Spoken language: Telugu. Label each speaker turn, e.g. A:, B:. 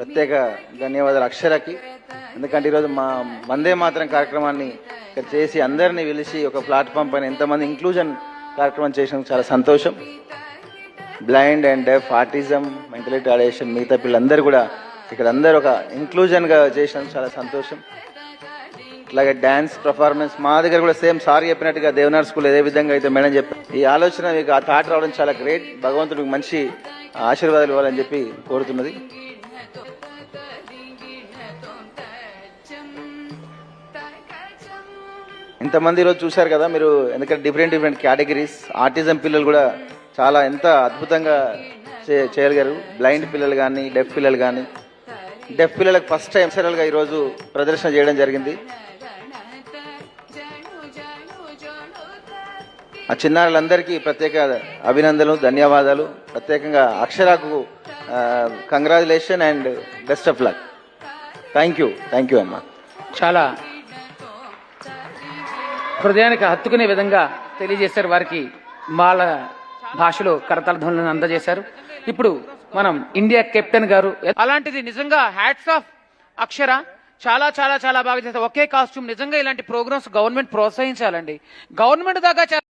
A: ప్రత్యేక ధన్యవాదాలు అక్షరకి. ఎందుకంటే ఈరోజు మా వందే మాతరం కార్యక్రమాన్ని ఇక్కడ చేసి అందరినీ పిలిచి ఒక ప్లాట్ఫామ్ పైన ఎంతమంది ఇంక్లూజన్ కార్యక్రమం చేసినందుకు చాలా సంతోషం. Blind and deaf, autism, mental retardation మిగతా పిల్లలందరూ కూడా ఇక్కడ అందరూ ఒక ఇంక్లూజన్గా చేసినందుకు చాలా సంతోషం. అలాగే డ్యాన్స్ పర్ఫార్మెన్స్ మా దగ్గర కూడా సేమ్ సార్ చెప్పినట్టుగా దేవనార్ స్కూల్ ఏ విధంగా అయితే మేడం చెప్పారు, ఈ ఆలోచన మీకు ఆ థాట్ రావడం చాలా గ్రేట్. భగవంతుడికి మంచి ఆశీర్వాదాలు ఇవ్వాలని చెప్పి కోరుతున్నది. ఇంతమంది ఈరోజు చూశారు కదా మీరు, ఎందుకంటే డిఫరెంట్ కేటగిరీస్ ఆటిజం పిల్లలు కూడా చాలా ఎంత అద్భుతంగా చేయగలరు. బ్లైండ్ పిల్లలు కానీ, డెఫ్ పిల్లలు కానీ, డెఫ్ పిల్లలకు ఫస్ట్ టైం సరల్గా ఈరోజు ప్రదర్శన చేయడం జరిగింది. ఆ చిన్నారులందరికీ ప్రత్యేక అభినందనలు, ధన్యవాదాలు. ప్రత్యేకంగా అక్షరాకు congratulation and best of luck. Thank you అమ్మా.
B: చాలా హృదయానికి హత్తుకునే విధంగా తెలియజేశారు. వారికి వాళ్ళ భాషలో కరతాళ ధ్వనులను అందజేశారు. ఇప్పుడు మనం ఇండియా కెప్టెన్ గారు, అలాంటిది నిజంగా హ్యాట్స్ ఆఫ్ అక్షర, చాలా చాలా చాలా బాగా చేస్తారు. ఒకే కాస్ట్యూమ్, నిజంగా ఇలాంటి ప్రోగ్రామ్స్ గవర్నమెంట్ ప్రోత్సహించాలండి. గవర్నమెంట్ దాకా